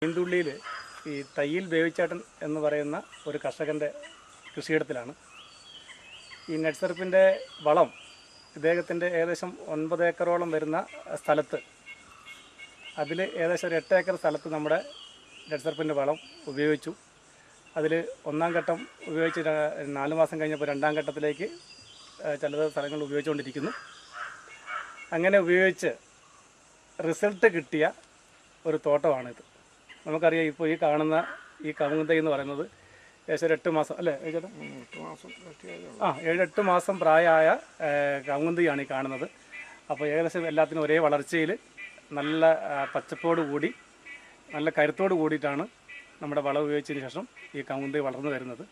മീൻതുള്ളിയിൽ ഈ തയ്യിൽ ബേബിച്ചേട്ടൻ എന്ന് പറയുന്ന ഒരു കർഷകൻ്റെ കൃഷിയിടത്തിലാണ്. ഈ നെറ്റ്സർപ്പിൻ്റെ വളം ഇദ്ദേഹത്തിൻ്റെ ഏകദേശം 9 ഏക്കറോളം വരുന്ന സ്ഥലത്ത്, അതിൽ ഏകദേശം ഒരു 8 ഏക്കർ സ്ഥലത്ത് നമ്മുടെ നെറ്റ് സർപ്പിൻ്റെ വളം ഉപയോഗിച്ചു. അതിൽ ഒന്നാം ഘട്ടം ഉപയോഗിച്ച് 4 മാസം കഴിഞ്ഞപ്പോൾ രണ്ടാം ഘട്ടത്തിലേക്ക് ചില സ്ഥലങ്ങൾ ഉപയോഗിച്ചുകൊണ്ടിരിക്കുന്നു. അങ്ങനെ ഉപയോഗിച്ച് റിസൾട്ട് കിട്ടിയ ഒരു തോട്ടമാണിത്. നമുക്കറിയാം, ഇപ്പോൾ ഈ കാണുന്ന ഈ കവുങ്ങ് തൈ എന്ന് പറയുന്നത് ഏകദേശം ഒരു 8 മാസം അല്ലേ ചേട്ടാ? 7-8 മാസം പ്രായമായ കവുങ്ങ് തൈയാണ് ഈ കാണുന്നത്. അപ്പോൾ ഏകദേശം എല്ലാത്തിനും ഒരേ വളർച്ചയിൽ നല്ല പച്ചപ്പോട് കൂടി നല്ല കരുത്തോട് കൂടിയിട്ടാണ് നമ്മുടെ വളം ഉപയോഗിച്ചതിന് ശേഷം ഈ കവുങ്ങ് തൈ വളർന്നു വരുന്നത്.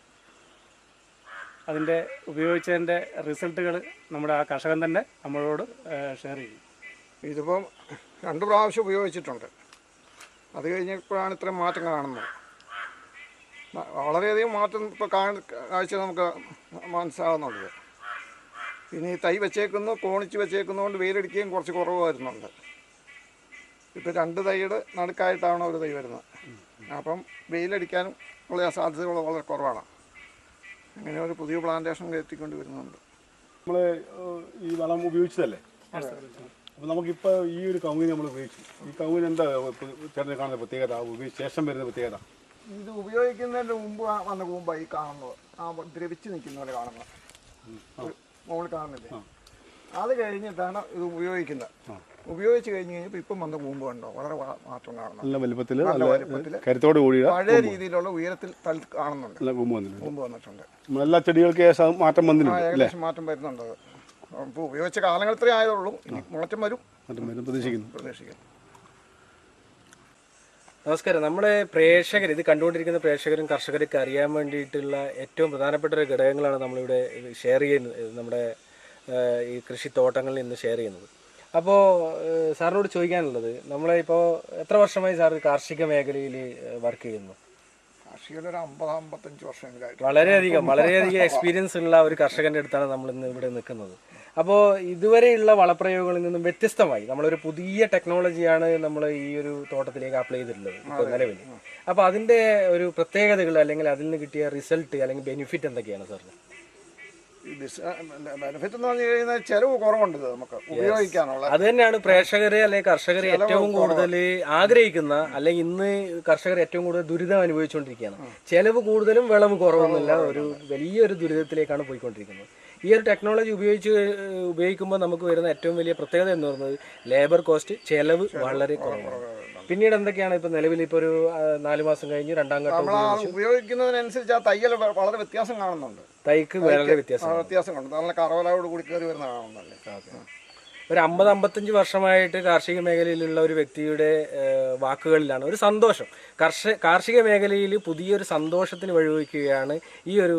അതിൻ്റെ ഉപയോഗിച്ചതിൻ്റെ റിസൾട്ടുകൾ നമ്മുടെ ആ കർഷകൻ തന്നെ നമ്മളോട് ഷെയർ ചെയ്യും. ഇതിപ്പം 2 പ്രാവശ്യം ഉപയോഗിച്ചിട്ടുണ്ട്. അത് കഴിഞ്ഞപ്പോഴാണ് ഇത്രയും മാറ്റം കാണുന്നത്. വളരെയധികം മാറ്റം ഇപ്പോൾ കാഴ്ച നമുക്ക് മനസ്സിലാകുന്നുണ്ട്. പിന്നെ ഈ തൈ വെച്ചേക്കുന്നു, കോണിച്ച് വെച്ചേക്കുന്നതുകൊണ്ട് വെയിലടിക്കുകയും കുറച്ച് കുറവ് വരുന്നുണ്ട്. ഇപ്പോൾ 2 തൈയുടെ നടുക്കായിട്ടാണ് ഒരു തൈ വരുന്നത്. അപ്പം വെയിലടിക്കാനും ഉള്ള സാധ്യതകൾ വളരെ കുറവാണ്. അങ്ങനെ ഒരു പുതിയ പ്ലാന്റേഷൻ എത്തിക്കൊണ്ട് വരുന്നുണ്ട്. നമ്മൾ ഈ വളം ഉപയോഗിച്ചതല്ലേ? അപ്പോൾ നമുക്കിപ്പോൾ ഈ ഒരു കവുങ്ങിന് നമ്മൾ ഉപയോഗിച്ചു. ഈ കവുങ്ങിന് എന്താ ചേട്ടന് കാണുന്ന പ്രത്യേകത, ഉപയോഗിച്ച ശേഷം വരുന്ന പ്രത്യേകത? ഇത് ഉപയോഗിക്കുന്നതിൻ്റെ മുമ്പ് വന്ന കൂമ്പാണ് ഈ കാണുന്നത്. ആ ദ്രവിച്ച് നിൽക്കുന്ന പോലെ കാണുന്നത് മുകളിൽ കാണുന്നില്ലേ? അത് കഴിഞ്ഞിട്ടാണ് ഇത് ഉപയോഗിക്കുന്നത്. ഉപയോഗിച്ച് കഴിഞ്ഞപ്പോൾ ഇപ്പം വന്ന കൂമ്പ് കണ്ടോ, വളരെ മാറ്റം കാണുന്നു. നല്ല വലിപ്പത്തിൽ കരുത്തോട് കൂടി പഴയ രീതിയിലുള്ള ഉയരത്തിൽ കാണുന്നുണ്ട്. കൂമ്പ് വന്നിട്ടുണ്ട്. എല്ലാ ചെടികൾക്ക് മാറ്റം വന്നിട്ടുണ്ട്, ഏകദേശം മാറ്റം വരുന്നുണ്ട്. ഇപ്പോൾ ഉപയോഗിച്ച കാലങ്ങൾ ഇത്രേ ആയതുള്ളൂ. ഇനി മാറ്റം വരും പ്രതീക്ഷിക്കുന്നു. നമസ്കാരം. നമ്മുടെ പ്രേക്ഷകർ, ഇത് കണ്ടുകൊണ്ടിരിക്കുന്ന പ്രേക്ഷകരും കർഷകർക്ക് അറിയാൻ വേണ്ടിയിട്ടുള്ള ഏറ്റവും പ്രധാനപ്പെട്ട ഒരു ഘടകങ്ങളാണ് നമ്മളിവിടെ ഷെയർ ചെയ്യുന്നത്, നമ്മുടെ ഈ കൃഷിത്തോട്ടങ്ങളിൽ നിന്ന് ഷെയർ ചെയ്യുന്നത്. അപ്പോൾ സാറിനോട് ചോദിക്കാനുള്ളത്, നമ്മളിപ്പോൾ എത്ര വർഷമായി സാർ കാർഷിക മേഖലയിൽ വർക്ക് ചെയ്യുന്നു? കാർഷികയിൽ ഒരു 50-55 വർഷമെങ്കിലായിട്ട് വളരെയധികം എക്സ്പീരിയൻസ് ഉള്ള ഒരു കർഷകൻ്റെ അടുത്താണ് നമ്മൾ ഇന്ന് ഇവിടെ നിൽക്കുന്നത്. അപ്പോൾ ഇതുവരെയുള്ള വളപ്രയോഗങ്ങളിൽ നിന്നും വ്യത്യസ്തമായി നമ്മളൊരു പുതിയ ടെക്നോളജിയാണ് നമ്മൾ ഈ ഒരു തോട്ടത്തിലേക്ക് അപ്ലൈ ചെയ്തിട്ടുള്ളത് ഇപ്പോൾ നിലവിൽ. അപ്പോൾ അതിൻ്റെ ഒരു പ്രത്യേകതകൾ അല്ലെങ്കിൽ അതിൽ നിന്ന് കിട്ടിയ റിസൾട്ട് അല്ലെങ്കിൽ ബെനിഫിറ്റ് എന്തൊക്കെയാണ് സാറിന്? ബെനിഫിറ്റ് എന്ന് പറഞ്ഞു കഴിഞ്ഞാൽ ചെലവ് കുറവുണ്ട് നമുക്ക് ഉപയോഗിക്കാനുള്ള. അത് തന്നെയാണ് പ്രേക്ഷകരെ അല്ലെങ്കിൽ കർഷകർ ഏറ്റവും കൂടുതൽ ആഗ്രഹിക്കുന്ന, അല്ലെങ്കിൽ ഇന്ന് കർഷകർ ഏറ്റവും കൂടുതൽ ദുരിതം അനുഭവിച്ചുകൊണ്ടിരിക്കുകയാണ്. ചെലവ് കൂടുതലും വിളവ് കുറവൊന്നുമില്ല, ഒരു വലിയൊരു ദുരിതത്തിലേക്കാണ് പോയിക്കൊണ്ടിരിക്കുന്നത്. ഈ ഒരു ടെക്നോളജി ഉപയോഗിക്കുമ്പോൾ നമുക്ക് വരുന്ന ഏറ്റവും വലിയ പ്രത്യേകത എന്ന് പറയുന്നത് ലേബർ കോസ്റ്റ്, ചെലവ് വളരെ കുറവാണ്. പിന്നീട് എന്തൊക്കെയാണ് ഇപ്പോൾ നിലവിൽ ഇപ്പോൾ ഒരു 4 മാസം കഴിഞ്ഞ് രണ്ടാം ഘട്ടം ഉപയോഗിക്കുന്നതിനനുസരിച്ച് ആ തയ്യൽ വളരെ വ്യത്യാസം കാണുന്നുണ്ട്. തൈക്ക് വളരെ വ്യത്യാസം ഉണ്ട്. നല്ല കറവലോട് കൂടി കയറി വരുന്ന കാണുന്നുണ്ട്. ഒരു 50-55 വർഷമായിട്ട് കാർഷിക മേഖലയിലുള്ള ഒരു വ്യക്തിയുടെ വാക്കുകളിലാണ് ഒരു സന്തോഷം. കാർഷിക മേഖലയിൽ പുതിയൊരു സന്തോഷത്തിന് വഴിവെക്കുകയാണ് ഈ ഒരു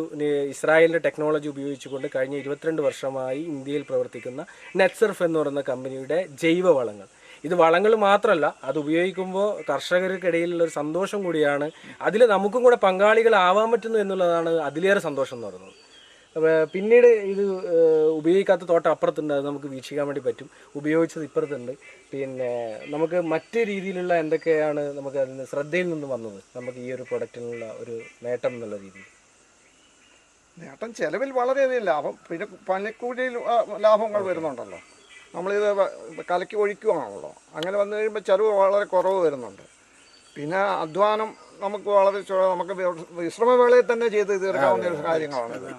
ഇസ്രായേലിൻ്റെ ടെക്നോളജി ഉപയോഗിച്ചുകൊണ്ട് കഴിഞ്ഞ 22 വർഷമായി ഇന്ത്യയിൽ പ്രവർത്തിക്കുന്ന നെറ്റ്സർഫ് എന്ന് പറയുന്ന കമ്പനിയുടെ ജൈവ വളങ്ങൾ. ഇത് വളങ്ങൾ മാത്രമല്ല, അത് ഉപയോഗിക്കുമ്പോൾ കർഷകർക്കിടയിലുള്ള ഒരു സന്തോഷം കൂടിയാണ്. അതിൽ നമുക്കും കൂടെ പങ്കാളികളാവാൻ പറ്റുന്നു എന്നുള്ളതാണ് അതിലേറെ സന്തോഷം എന്ന് പറയുന്നത്. പിന്നീട് ഇത് ഉപയോഗിക്കാത്ത തോട്ടം അപ്പുറത്തുണ്ട്, അത് നമുക്ക് വീക്ഷിക്കാൻ വേണ്ടി പറ്റും. ഉപയോഗിച്ചത് ഇപ്പുറത്തുണ്ട്. പിന്നെ നമുക്ക് മറ്റ് രീതിയിലുള്ള എന്തൊക്കെയാണ് നമുക്ക് അതിന് ശ്രദ്ധയിൽ നിന്ന് വന്നത്, നമുക്ക് ഈ ഒരു പ്രൊഡക്റ്റിനുള്ള ഒരു നേട്ടം എന്നുള്ള രീതിയിൽ? നേട്ടം ചെലവിൽ വളരെയധികം ലാഭം, പിന്നെ പണിക്കൂലിയിൽ ലാഭങ്ങൾ വരുന്നുണ്ടല്ലോ. നമ്മളിത് കലക്കി ഒഴിക്കുകയാണല്ലോ. അങ്ങനെ വന്നു കഴിയുമ്പോൾ ചെലവ് വളരെ കുറവ് വരുന്നുണ്ട്. പിന്നെ അധ്വാനം നമുക്ക് വളരെ നമുക്ക് വിശ്രമവേളയിൽ തന്നെ ചെയ്ത് തീർക്കാവുന്ന ഒരു കാര്യങ്ങളാണിത്.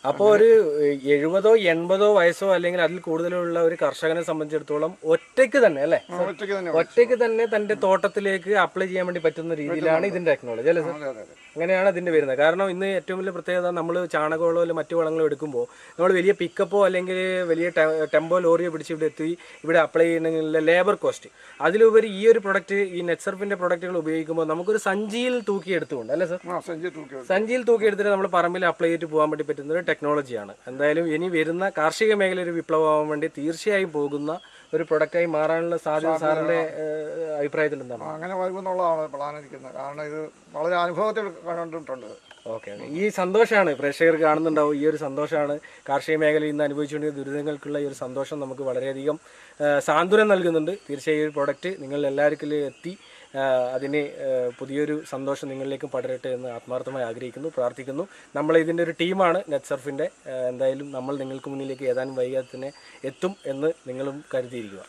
അപ്പോൾ ഒരു 70-80 വയസ്സോ അല്ലെങ്കിൽ അതിൽ കൂടുതലുള്ള ഒരു കർഷകനെ സംബന്ധിച്ചിടത്തോളം ഒറ്റയ്ക്ക് തന്നെ അല്ലേ, ഒറ്റയ്ക്ക് തന്നെ തൻ്റെ തോട്ടത്തിലേക്ക് അപ്ലൈ ചെയ്യാൻ വേണ്ടി പറ്റുന്ന രീതിയിലാണ് ഇതിൻ്റെ ടെക്നോളജി അല്ലേ സാർ? അങ്ങനെയാണ് അതിൻ്റെ വരുന്നത്. കാരണം ഇന്ന് ഏറ്റവും വലിയ പ്രത്യേകത, നമ്മൾ ചാണകവളോ അല്ലെങ്കിൽ മറ്റു വളങ്ങളോ എടുക്കുമ്പോൾ നമ്മൾ വലിയ പിക്കപ്പോ അല്ലെങ്കിൽ വലിയ ടെമ്പോ ലോറിയോ പിടിച്ച് ഇവിടെ എത്തി ഇവിടെ അപ്ലൈ ചെയ്യണമെങ്കിൽ ലേബർ കോസ്റ്റ്. അതിലുപരി ഈ ഒരു പ്രൊഡക്റ്റ്, ഈ നെറ്റ്സർഫിൻ്റെ പ്രൊഡക്റ്റുകൾ ഉപയോഗിക്കുമ്പോൾ നമുക്കൊരു സഞ്ചിയിൽ തൂക്കിയെടുത്തുകൊണ്ട് അല്ലേ സാർ, സഞ്ചിയിൽ തൂക്കിയെടുത്തിട്ട് നമ്മൾ പറമ്പിൽ അപ്ലൈ ചെയ്തിട്ട് പോകാൻ വേണ്ടി പറ്റുന്ന ഒരു ടെക്നോളജിയാണ്. എന്തായാലും ഇനി വരുന്ന കാർഷിക മേഖല ഒരു വിപ്ലവമാവാൻ വേണ്ടി തീർച്ചയായും പോകുന്ന ഒരു പ്രൊഡക്റ്റായി മാറാനുള്ള സാധ്യത സാറിന്റെ അഭിപ്രായത്തിൽ എന്താണ്? അങ്ങനെ വരുമെന്നുള്ളതാണ് പ്ലാനിരിക്കുന്നത്. കാരണം ഇത് വളരെ അനുഭവത്തിൽ കണ്ടിട്ടുണ്ട്. ഓക്കെ, ഈ സന്തോഷമാണ് പ്രേക്ഷകർ കാണുന്നുണ്ടാവും. ഈ ഒരു സന്തോഷമാണ് കാർഷിക മേഖലയിൽ ഇന്ന് അനുഭവിച്ചുകൊണ്ടിരിക്കുന്ന ദുരിതങ്ങൾക്കുള്ള ഈ ഒരു സന്തോഷം നമുക്ക് വളരെയധികം സാന്ത്വനം നൽകുന്നുണ്ട്. തീർച്ചയായും ഈ ഒരു പ്രൊഡക്റ്റ് നിങ്ങൾ എല്ലാവർക്കും എത്തി അതിന് പുതിയൊരു സന്തോഷം നിങ്ങളിലേക്കും പടരട്ടെ എന്ന് ആത്മാർത്ഥമായി ആഗ്രഹിക്കുന്നു, പ്രാർത്ഥിക്കുന്നു. നമ്മൾ ഇതിൻ്റെ ഒരു ടീമാണ് നെറ്റ്സർഫിൻ്റെ. എന്തായാലും നമ്മൾ നിങ്ങൾക്ക് മുന്നിലേക്ക് ഏതാനും വൈകാതെ തന്നെ എത്തും എന്ന് നിങ്ങളും കരുതിയിരിക്കുക.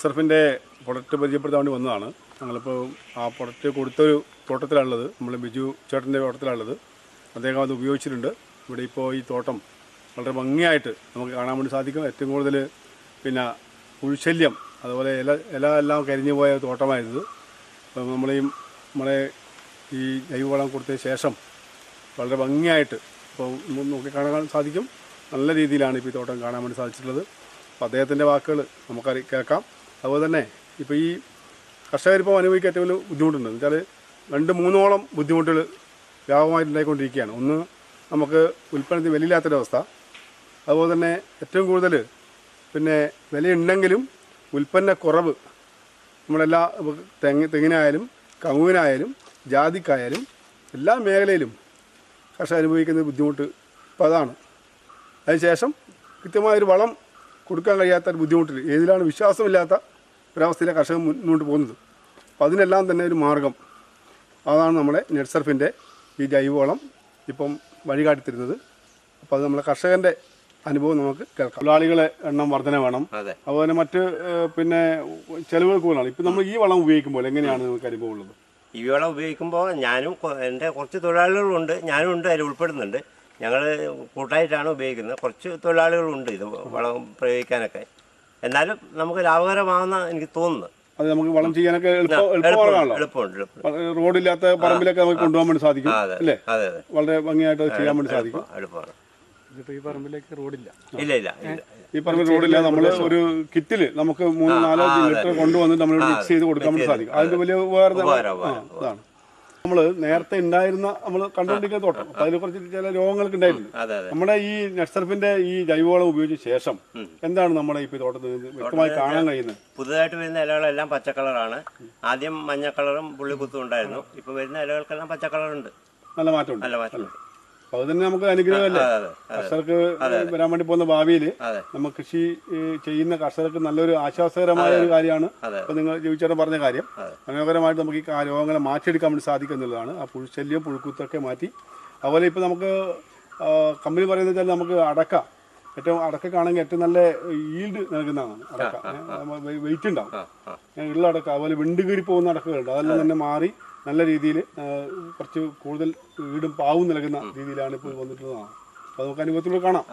നെറ്റ്സർഫിൻ്റെ പ്രൊഡക്റ്റ് പരിചയപ്പെടുത്താൻ വേണ്ടി വന്നതാണ്. ഞങ്ങളിപ്പോൾ ആ പ്രൊഡക്റ്റ് കൊടുത്തൊരു തോട്ടത്തിലാണുള്ളത്, നമ്മൾ ബിജു ചേട്ടൻ്റെ തോട്ടത്തിലാണുള്ളത്. അദ്ദേഹം അത് ഉപയോഗിച്ചിട്ടുണ്ട്. ഇവിടെ ഇപ്പോൾ ഈ തോട്ടം വളരെ ഭംഗിയായിട്ട് നമുക്ക് കാണാൻ വേണ്ടി സാധിക്കും. ഏറ്റവും കൂടുതൽ പിന്നെ പുഴുശല്യം, അതുപോലെ ഇല എല്ലാം കരിഞ്ഞു പോയ തോട്ടമായിരുന്നു. അപ്പം നമ്മളെ ഈ ജൈവവളം കൊടുത്തതിന് ശേഷം വളരെ ഭംഗിയായിട്ട് ഇപ്പോൾ നോക്കി കാണാൻ സാധിക്കും. നല്ല രീതിയിലാണ് ഇപ്പോൾ ഈ തോട്ടം കാണാൻ വേണ്ടി സാധിച്ചിട്ടുള്ളത്. അപ്പോൾ അദ്ദേഹത്തിൻ്റെ വാക്കുകൾ നമുക്ക് കേൾക്കാം. അതുപോലെ തന്നെ ഇപ്പോൾ ഈ കർഷകരിപ്പോൾ അനുഭവിക്കാൻ ഏറ്റവും വലിയ ബുദ്ധിമുട്ടുണ്ട്. എന്ന് വെച്ചാൽ 2-3ഓളം ബുദ്ധിമുട്ടുകൾ വ്യാപകമായിട്ടുണ്ടായിക്കൊണ്ടിരിക്കുകയാണ്. ഒന്ന്, നമുക്ക് ഉൽപ്പന്നത്തിന് വിലയില്ലാത്തൊരവസ്ഥ. അതുപോലെ തന്നെ ഏറ്റവും കൂടുതൽ പിന്നെ വിലയുണ്ടെങ്കിലും ഉൽപ്പന്നക്കുറവ്. നമ്മളെല്ലാ തെങ്ങിനായാലും കവുങ്ങിനായാലും ജാതിക്കായാലും എല്ലാ മേഖലയിലും കർഷകർ അനുഭവിക്കുന്ന ബുദ്ധിമുട്ട് ഇപ്പോൾ അതാണ്. അതിനുശേഷം കൃത്യമായൊരു വളം കൊടുക്കാൻ കഴിയാത്ത ഒരു ബുദ്ധിമുട്ടിൽ ഏതിലാണ് വിശ്വാസമില്ലാത്ത ഒരവസ്ഥയിലെ കർഷകർ മുന്നോട്ട് പോകുന്നത്. അപ്പോൾ അതിനെല്ലാം തന്നെ ഒരു മാർഗം അതാണ് നമ്മളെ നെറ്റ്സർഫിൻ്റെ ഈ ജൈവവളം ഇപ്പം വഴികാട്ടിത്തരുന്നത്. അപ്പോൾ അത് നമ്മളെ കർഷകൻ്റെ അനുഭവം നമുക്ക് കേൾക്കാം. തൊഴിലാളികളെ എണ്ണം വർധന വേണം. അതുപോലെ മറ്റ് പിന്നെ ചെലവുകൾ കൂടുതലാണ്. ഇപ്പം നമ്മൾ ഈ വളം ഉപയോഗിക്കുമ്പോൾ എങ്ങനെയാണ് നിങ്ങൾക്ക് അനുഭവം ഉള്ളത്? ഈ വളം ഉപയോഗിക്കുമ്പോൾ ഞാനും എൻ്റെ കുറച്ച് തൊഴിലാളികളുണ്ട്, ഞാനും ഉണ്ട്, അതിൽ ഉൾപ്പെടുന്നുണ്ട്. ഞങ്ങൾ കൂട്ടായിട്ടാണ് ഉപയോഗിക്കുന്നത്. കുറച്ച് തൊഴിലാളികളുണ്ട് ഇത് വളം പ്രയോഗിക്കാനൊക്കെ. എന്നാലും നമുക്ക് ലാഭകരമാണെന്ന് എനിക്ക് തോന്നുന്നു. അത് നമുക്ക് വളം ചെയ്യാനൊക്കെ എളുപ്പമുണ്ട്. റോഡില്ലാത്ത പറമ്പിലൊക്കെ നമുക്ക് കൊണ്ടുപോകാൻ വേണ്ടി സാധിക്കും അല്ലേ? വളരെ ഭംഗിയായിട്ട് ചെയ്യാൻ വേണ്ടി സാധിക്കും. എളുപ്പമാണ്. ഈ പറമ്പിലേക്ക് റോഡില്ല. ഇല്ല. ഈ പറമ്പിൽ റോഡില്ല. നമ്മൾ ഒരു കിറ്റില് നമുക്ക് 3-4 ലിറ്റർ കൊണ്ടുവന്നിട്ട് നമ്മളിവിടെ മിക്സ് ചെയ്ത് കൊടുക്കാൻ വേണ്ടി സാധിക്കും. അതിന്റെ വലിയ ഇതാണ്. നമ്മൾ നേരത്തെ ഉണ്ടായിരുന്ന നമ്മൾ കണ്ടുകൊണ്ടിരിക്കുന്ന തോട്ടം, അപ്പൊ അതിനെ കുറിച്ച് ചില രോഗങ്ങളൊക്കെ ഉണ്ടായിരുന്നു. നമ്മുടെ ഈ നെറ്റ്സർഫിന്റെ ഈ ജൈവവളം ഉപയോഗിച്ച ശേഷം എന്താണ് നമ്മുടെ ഈ തോട്ടത്തിൽ വ്യക്തമായി കാണാൻ കഴിയുന്നത്? പുതുതായിട്ട് വരുന്ന ഇലകളെല്ലാം പച്ചക്കളറാണ്. ആദ്യം മഞ്ഞ കളറും പുള്ളിക്കുത്തും ഉണ്ടായിരുന്നു. ഇപ്പൊ വരുന്ന ഇലകൾക്കെല്ലാം പച്ചക്കളറുണ്ട്. നല്ല മാറ്റമുണ്ട്. അപ്പൊ അത് തന്നെ നമുക്ക് അനുഗ്രഹമല്ലേ കർഷകർക്ക് വരാൻ വേണ്ടി പോകുന്ന ഭാവിയിൽ നമ്മൾ കൃഷി ചെയ്യുന്ന കർഷകർക്ക് നല്ലൊരു ആശ്വാസകരമായ ഒരു കാര്യമാണ്. അപ്പൊ നിങ്ങൾ ജീവിച്ചേട്ടൻ പറഞ്ഞ കാര്യം മനോഹരമായിട്ട് നമുക്ക് ഈ രോഗങ്ങളെ മാറ്റിയെടുക്കാൻ വേണ്ടി സാധിക്കും എന്നുള്ളതാണ്. ആ പുഴുശല്യം പുഴുക്കുത്തൊക്കെ മാറ്റി. അതുപോലെ ഇപ്പൊ നമുക്ക് കമ്പനി പറയുന്നത് വെച്ചാൽ നമുക്ക് അടക്കക്കാണെങ്കിൽ ഏറ്റവും നല്ല ഈൽഡ് നൽകുന്നതാണ് അടക്ക. വെയിറ്റ് ഉണ്ടാവും ഉള്ള അടക്ക. അതുപോലെ വിണ്ടുകീറി പോകുന്ന അടക്കകളുണ്ട്. അതെല്ലാം തന്നെ മാറി നല്ല രീതിയിൽ കുറച്ച് കൂടുതൽ വീടും പാവും നൽകുന്ന രീതിയിലാണ് ഇപ്പോൾ വന്നിട്ടുള്ളതാണ്. അപ്പോൾ നമുക്ക് അനുഭവത്തിലൂടെ കാണാം.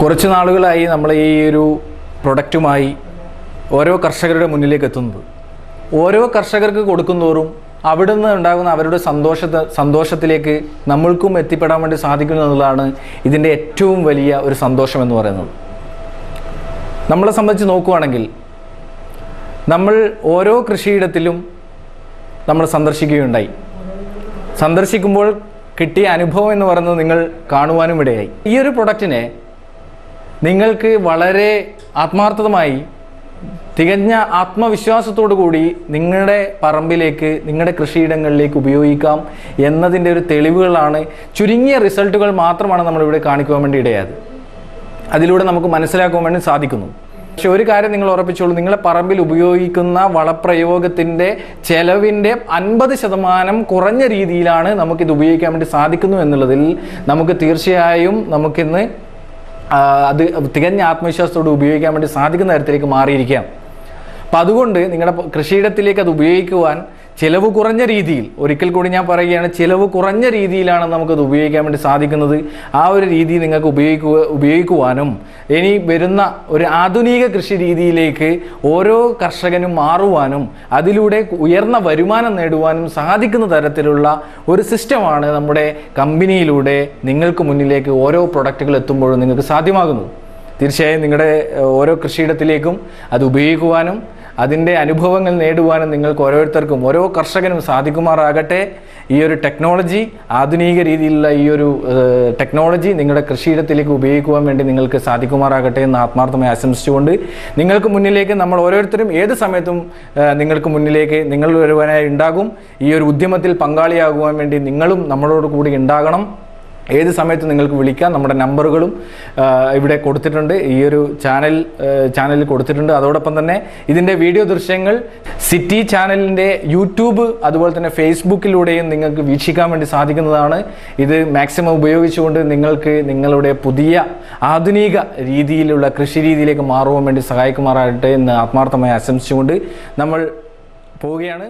കുറച്ച് നാളുകളായി നമ്മൾ ഈ ഒരു പ്രൊഡക്റ്റുമായി ഓരോ കർഷകരുടെ മുന്നിലേക്ക് എത്തുന്നത്. ഓരോ കർഷകർക്ക് കൊടുക്കുന്തോറും അവിടെ നിന്ന് ഉണ്ടാകുന്ന അവരുടെ സന്തോഷത്തിലേക്ക് നമ്മൾക്കും എത്തിപ്പെടാൻ വേണ്ടി സാധിക്കുന്നു എന്നുള്ളതാണ് ഇതിൻ്റെ ഏറ്റവും വലിയ ഒരു സന്തോഷം എന്ന് പറയുന്നത്. നമ്മളെ സംബന്ധിച്ച് നോക്കുകയാണെങ്കിൽ നമ്മൾ ഓരോ കൃഷിയിടത്തിലും നമ്മൾ സന്ദർശിക്കുമ്പോൾ കിട്ടിയ അനുഭവം എന്ന് പറയുന്നത് നിങ്ങൾ കാണുവാനും ഇടയായി. ഈ ഒരു പ്രൊഡക്റ്റിനെ നിങ്ങൾക്ക് വളരെ ആത്മാർത്ഥമായി തികഞ്ഞ ആത്മവിശ്വാസത്തോടു കൂടി നിങ്ങളുടെ പറമ്പിലേക്ക്, നിങ്ങളുടെ കൃഷിയിടങ്ങളിലേക്ക് ഉപയോഗിക്കാം എന്നതിൻ്റെ ഒരു തെളിവുകളാണ്, ചുരുങ്ങിയ റിസൾട്ടുകൾ മാത്രമാണ് നമ്മളിവിടെ കാണിക്കുവാൻ വേണ്ടി ഇടയായത്. അതിലൂടെ നമുക്ക് മനസ്സിലാക്കുവാൻ വേണ്ടി സാധിക്കുന്നു. പക്ഷെ ഒരു കാര്യം നിങ്ങൾ ഉറപ്പിച്ചോളൂ, നിങ്ങളുടെ പറമ്പിൽ ഉപയോഗിക്കുന്ന വളപ്രയോഗത്തിൻ്റെ ചെലവിൻ്റെ 50% കുറഞ്ഞ രീതിയിലാണ് നമുക്കിത് ഉപയോഗിക്കാൻ വേണ്ടി സാധിക്കുന്നു എന്നുള്ളതിൽ നമുക്ക് തീർച്ചയായും നമുക്കിന്ന് അത് തികഞ്ഞ ആത്മവിശ്വാസത്തോട് ഉപയോഗിക്കാൻ വേണ്ടി സാധിക്കുന്ന തരത്തിലേക്ക് മാറിയിരിക്കാം. അപ്പം അതുകൊണ്ട് നിങ്ങളുടെ കൃഷിയിടത്തിലേക്ക് അത് ഉപയോഗിക്കുവാൻ ചിലവ് കുറഞ്ഞ രീതിയിൽ, ഒരിക്കൽ കൂടി ഞാൻ പറയുകയാണ്, ചിലവ് കുറഞ്ഞ രീതിയിലാണ് നമുക്കത് ഉപയോഗിക്കാൻ വേണ്ടി സാധിക്കുന്നത്. ആ ഒരു രീതി നിങ്ങൾക്ക് ഉപയോഗിക്കുവാനും ഇനി വരുന്ന ഒരു ആധുനിക കൃഷി രീതിയിലേക്ക് ഓരോ കർഷകനും മാറുവാനും അതിലൂടെ ഉയർന്ന വരുമാനം നേടുവാനും സാധിക്കുന്ന തരത്തിലുള്ള ഒരു സിസ്റ്റമാണ് നമ്മുടെ കമ്പനിയിലൂടെ നിങ്ങൾക്ക് മുന്നിലേക്ക് ഓരോ പ്രൊഡക്റ്റുകൾ എത്തുമ്പോഴും നിങ്ങൾക്ക് സാധ്യമാകുന്നത്. തീർച്ചയായും നിങ്ങളുടെ ഓരോ കൃഷിയിടത്തിലേക്കും അത് ഉപയോഗിക്കുവാനും അതിൻ്റെ അനുഭവങ്ങൾ നേടുവാനും നിങ്ങൾക്ക് ഓരോരുത്തർക്കും, ഓരോ കർഷകനും സാധിക്കുമാറാകട്ടെ. ഈ ഒരു ടെക്നോളജി, ആധുനിക രീതിയിലുള്ള ഈ ഒരു ടെക്നോളജി നിങ്ങളുടെ കൃഷിയിടത്തിലേക്ക് ഉപയോഗിക്കുവാൻ വേണ്ടി നിങ്ങൾക്ക് സാധിക്കുമാറാകട്ടെ എന്ന് ആത്മാർത്ഥമായി ആശംസിച്ചുകൊണ്ട് നിങ്ങൾക്ക് മുന്നിലേക്ക് നമ്മൾ ഓരോരുത്തരും ഏത് സമയത്തും നിങ്ങൾക്ക് മുന്നിലേക്ക് നിങ്ങൾ ഒരുവനായി ഉണ്ടാകും. ഈ ഒരു ഉദ്യമത്തിൽ പങ്കാളിയാകുവാൻ വേണ്ടി നിങ്ങളും നമ്മളോട് കൂടി ഉണ്ടാകണം. ഏത് സമയത്തും നിങ്ങൾക്ക് വിളിക്കാം. നമ്മുടെ നമ്പറുകളും ഇവിടെ കൊടുത്തിട്ടുണ്ട്, ഈ ഒരു ചാനലിൽ കൊടുത്തിട്ടുണ്ട്. അതോടൊപ്പം തന്നെ ഇതിൻ്റെ വീഡിയോ ദൃശ്യങ്ങൾ സിറ്റി ചാനലിൻ്റെ യൂട്യൂബ് അതുപോലെ തന്നെ ഫേസ്ബുക്കിലൂടെയും നിങ്ങൾക്ക് വീക്ഷിക്കാൻ വേണ്ടി സാധിക്കുന്നതാണ്. ഇത് മാക്സിമം ഉപയോഗിച്ചുകൊണ്ട് നിങ്ങൾക്ക് നിങ്ങളുടെ പുതിയ ആധുനിക രീതിയിലുള്ള കൃഷി രീതിയിലേക്ക് മാറുവാൻ വേണ്ടി സഹായിക്കുമാറാകട്ടെ എന്ന് ആത്മാർത്ഥമായി ആശംസിച്ചുകൊണ്ട് നമ്മൾ പോവുകയാണ്.